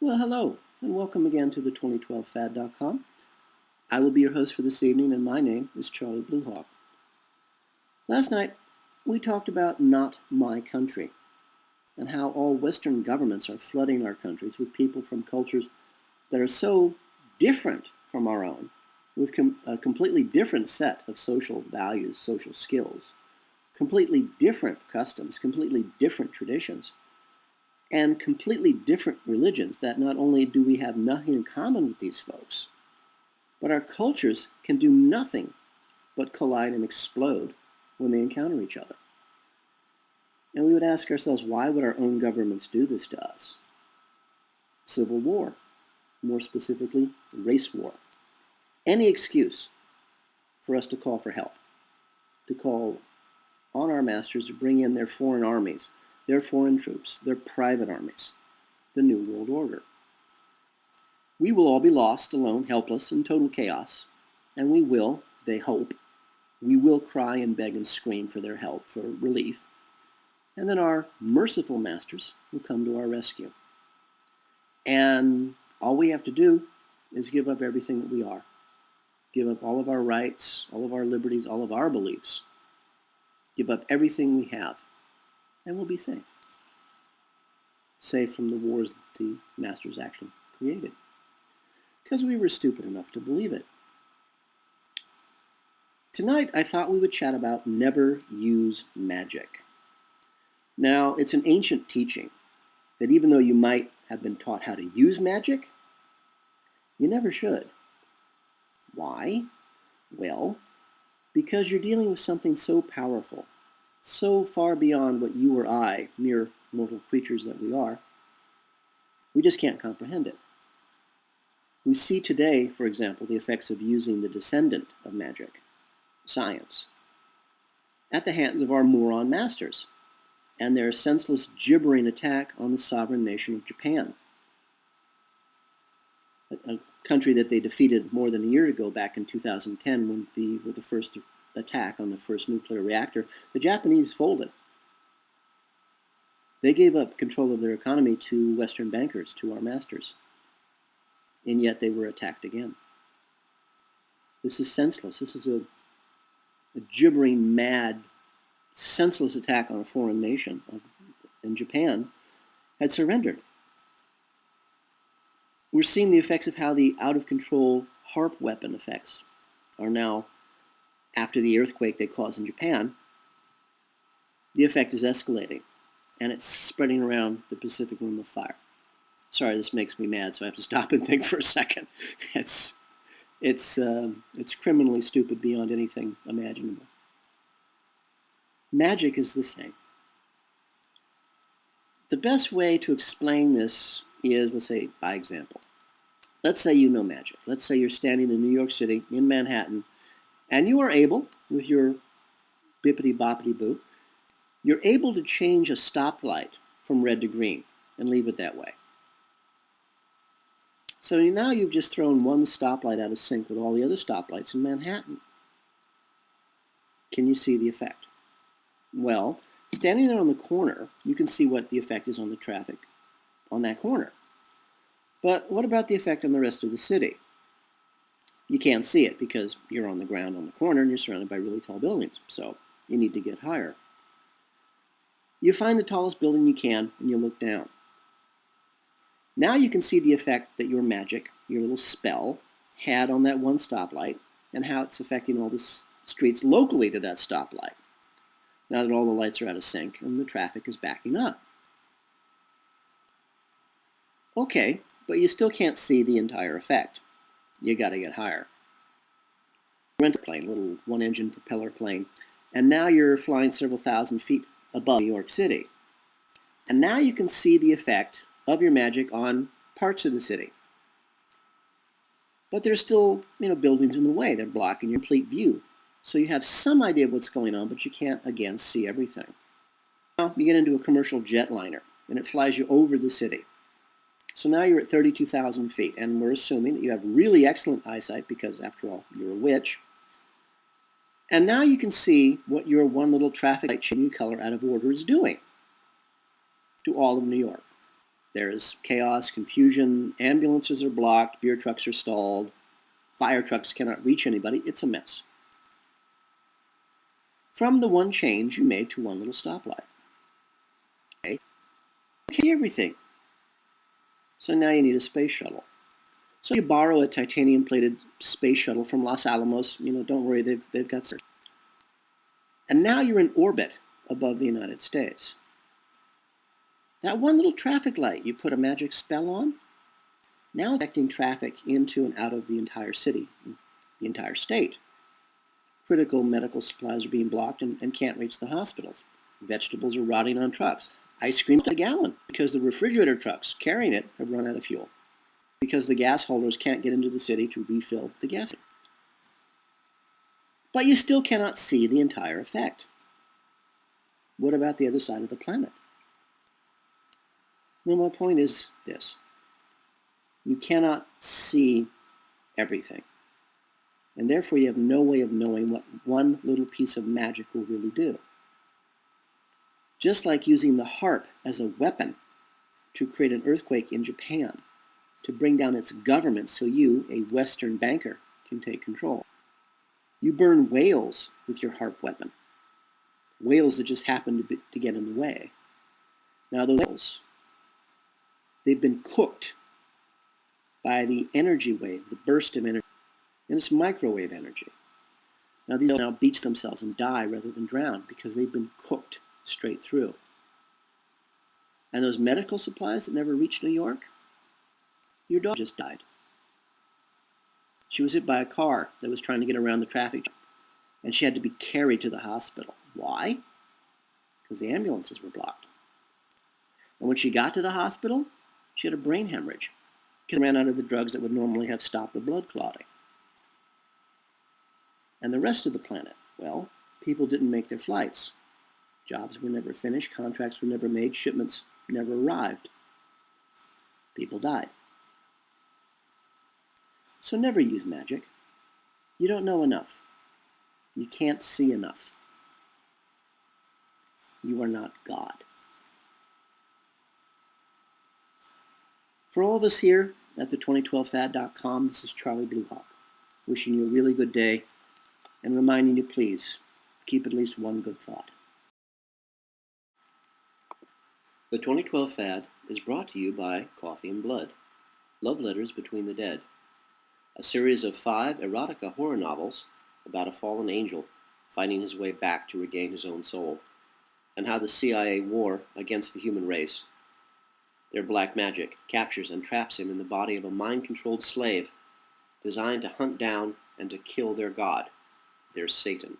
Well, hello, and welcome again to the 2012fad.com. I will be your host for this evening, and my name is Charlie Bluehawk. Last night, we talked about not my country, and how all Western governments are flooding our countries with people from cultures that are so different from our own, with a completely different set of social values, social skills, completely different customs, completely different traditions, and completely different religions, that not only do we have nothing in common with these folks, but our cultures can do nothing but collide and explode when they encounter each other. And we would ask ourselves, why would our own governments do this to us? Civil war, more specifically, race war. Any excuse for us to call for help, to call on our masters to bring in their foreign armies, their foreign troops, their private armies, the New World Order. We will all be lost, alone, helpless, in total chaos, and we will, they hope, we will cry and beg and scream for their help, for relief, and then our merciful masters will come to our rescue. And all we have to do is give up everything that we are. Give up all of our rights, all of our liberties, all of our beliefs. Give up everything we have, and we'll be safe. Safe from the wars that the masters actually created, because we were stupid enough to believe it. Tonight, I thought we would chat about never use magic. Now, it's an ancient teaching that even though you might have been taught how to use magic, you never should. Why? Well, because you're dealing with something so powerful, so far beyond what you or I, mere mortal creatures that we are, we just can't comprehend it. We see today, for example, the effects of using the descendant of magic, science, at the hands of our moron masters and their senseless gibbering attack on the sovereign nation of Japan, a country that they defeated more than a year ago, back in 2010, with the first attack on the first nuclear reactor. The Japanese folded. They gave up control of their economy to Western bankers, to our masters, and yet they were attacked again. This is senseless. This is a gibbering, mad, senseless attack on a foreign nation. And Japan had surrendered. We're seeing the effects of how the out-of-control HARP weapon effects are now, after the earthquake they caused in Japan, the effect is escalating, and it's spreading around the Pacific Rim of Fire. Sorry, this makes me mad, so I have to stop and think for a second. It's criminally stupid beyond anything imaginable. Magic is the same. The best way to explain this is, let's say, by example. Let's say you know magic. Let's say you're standing in New York City, in Manhattan, and you are able, with your bippity-boppity-boo, you're able to change a stoplight from red to green and leave it that way. So now you've just thrown one stoplight out of sync with all the other stoplights in Manhattan. Can you see the effect? Well, standing there on the corner, you can see what the effect is on the traffic on that corner. But what about the effect on the rest of the city? You can't see it because you're on the ground on the corner and you're surrounded by really tall buildings, so you need to get higher. You find the tallest building you can and you look down. Now you can see the effect that your magic, your little spell, had on that one stoplight and how it's affecting all the streets locally to that stoplight, now that all the lights are out of sync and the traffic is backing up. Okay, but you still can't see the entire effect. You got to get higher. Rent a plane, little one-engine propeller plane, and now you're flying several thousand feet above New York City. And now you can see the effect of your magic on parts of the city. But there's still, buildings in the way. They're blocking your complete view. So you have some idea of what's going on, but you can't, again, see everything. Now you get into a commercial jetliner, and it flies you over the city. So now you're at 32,000 feet, and we're assuming that you have really excellent eyesight because, after all, you're a witch. And now you can see what your one little traffic light changing color out of order is doing to all of New York. There's chaos, confusion, ambulances are blocked, beer trucks are stalled, fire trucks cannot reach anybody. It's a mess. From the one change you made to one little stoplight. Okay, you see everything. So now you need a space shuttle. So you borrow a titanium-plated space shuttle from Los Alamos. Don't worry, they've got stairs. And now you're in orbit above the United States. That one little traffic light you put a magic spell on, now affecting traffic into and out of the entire city, the entire state. Critical medical supplies are being blocked and can't reach the hospitals. Vegetables are rotting on trucks. Ice cream a gallon because the refrigerator trucks carrying it have run out of fuel. Because the gas holders can't get into the city to refill the gas. But you still cannot see the entire effect. What about the other side of the planet? Well, my point is this. You cannot see everything. And therefore you have no way of knowing what one little piece of magic will really do. Just like using the harp as a weapon to create an earthquake in Japan, to bring down its government so you, a Western banker, can take control. You burn whales with your harp weapon. Whales that just happen to get in the way. Now those whales, they've been cooked by the energy wave, the burst of energy, and it's microwave energy. Now these now beach themselves and die rather than drown because they've been cooked straight through. And those medical supplies that never reached New York, your dog just died. She was hit by a car that was trying to get around the traffic jam, and she had to be carried to the hospital. Why? Because the ambulances were blocked. And when she got to the hospital, she had a brain hemorrhage because she ran out of the drugs that would normally have stopped the blood clotting. And the rest of the planet, well, people didn't make their flights. Jobs were never finished, contracts were never made, shipments never arrived. People died. So never use magic. You don't know enough. You can't see enough. You are not God. For all of us here at the 2012fad.com, this is Charlie Bluehawk, wishing you a really good day and reminding you, please, keep at least one good thought. The 2012 Fad is brought to you by Coffee and Blood, Love Letters Between the Dead, a series of 5 erotica horror novels about a fallen angel finding his way back to regain his own soul, and how the CIA war against the human race, their black magic, captures and traps him in the body of a mind-controlled slave designed to hunt down and to kill their god, their Satan.